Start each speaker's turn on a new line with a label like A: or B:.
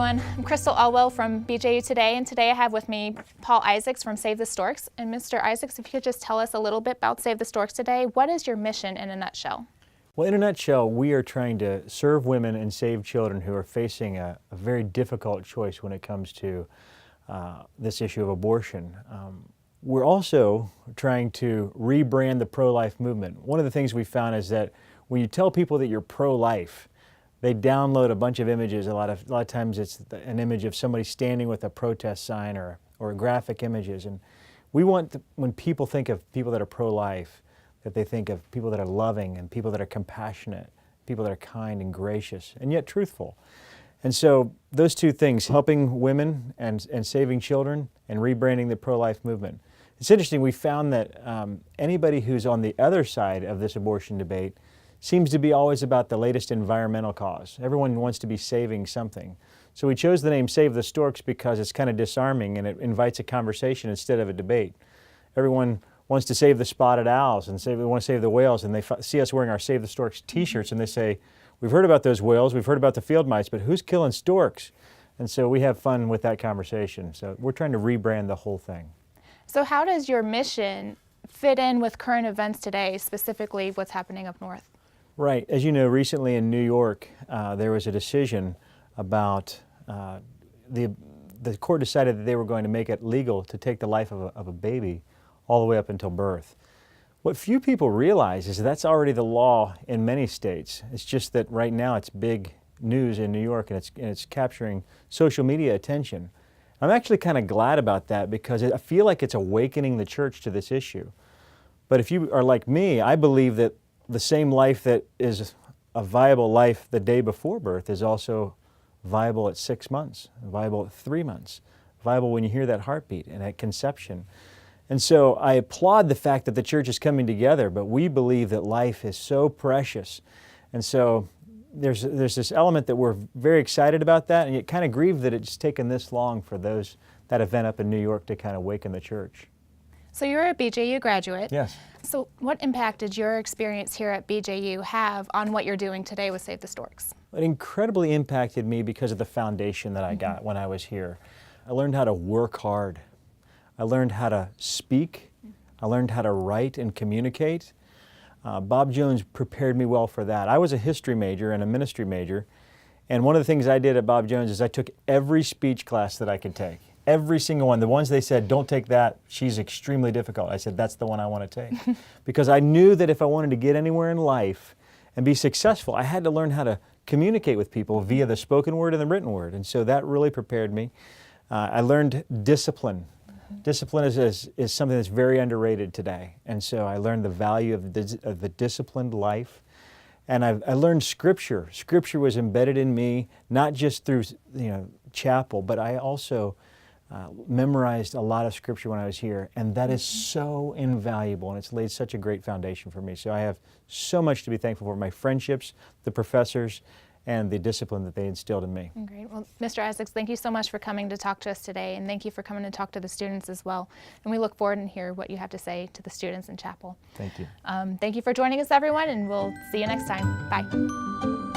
A: everyone, I'm Crystal Elwell from BJU Today, and today I have with me Paul Isaacs from Save the Storks. And Mr. Isaacs, if you could just tell us a little bit about Save the Storks today, what is your mission in a nutshell?
B: Well, in a nutshell, we are trying to serve women and save children who are facing a very difficult choice when it comes to this issue of abortion. We're also trying to rebrand the pro-life movement. One of the things we found is that when you tell people that you're pro-life, they download a bunch of images. A lot of times it's an image of somebody standing with a protest sign or graphic images. And we want, when people think of people that are pro-life, that they think of people that are loving and people that are compassionate, people that are kind and gracious, and yet truthful. And so those two things, helping women and saving children and rebranding the pro-life movement. It's interesting, we found that anybody who's on the other side of this abortion debate seems to be always about the latest environmental cause. Everyone wants to be saving something. So we chose the name Save the Storks because it's kind of disarming and it invites a conversation instead of a debate. Everyone wants to save the spotted owls and they want to save the whales, and they see us wearing our Save the Storks t-shirts and they say, we've heard about those whales, we've heard about the field mice, but who's killing storks? And so we have fun with that conversation. So we're trying to rebrand the whole thing.
A: So how does your mission fit in with current events today, specifically what's happening up north?
B: Right. As you know, recently in New York, there was a decision about the court decided that they were going to make it legal to take the life of a baby all the way up until birth. What few people realize is that's already the law in many states. It's just that right now it's big news in New York and it's capturing social media attention. I'm actually kind of glad about that because I feel like it's awakening the church to this issue. But if you are like me, I believe that the same life that is a viable life the day before birth is also viable at 6 months, viable at 3 months, viable when you hear that heartbeat and at conception. And so I applaud the fact that the church is coming together, but we believe that life is so precious. And so there's this element that we're very excited about that, and yet kind of grieved that it's taken this long for that event up in New York to kind of awaken the church.
A: So you're a BJU graduate.
B: Yes.
A: So what impact did your experience here at BJU have on what you're doing today with Save the Storks?
B: It incredibly impacted me because of the foundation that I got when I was here. I learned how to work hard. I learned how to speak. I learned how to write and communicate. Bob Jones prepared me well for that. I was a history major and a ministry major, and one of the things I did at Bob Jones is I took every speech class that I could take. Every single one. The ones they said, don't take that, she's extremely difficult. I said, that's the one I want to take. Because I knew that if I wanted to get anywhere in life and be successful, I had to learn how to communicate with people via the spoken word and the written word. And so that really prepared me. I learned discipline. Discipline is something that's very underrated today. And so I learned the value of the disciplined life. And I learned Scripture. Scripture was embedded in me, not just through chapel, but I also memorized a lot of Scripture when I was here, and that is so invaluable, and it's laid such a great foundation for me. So I have so much to be thankful for, my friendships, the professors, and the discipline that they instilled in me.
A: Great. Well, Mr. Isaacs, thank you so much for coming to talk to us today, and thank you for coming to talk to the students as well. And we look forward to hear what you have to say to the students in chapel.
B: Thank you.
A: Thank you for joining us, everyone, and we'll see you next time. Bye.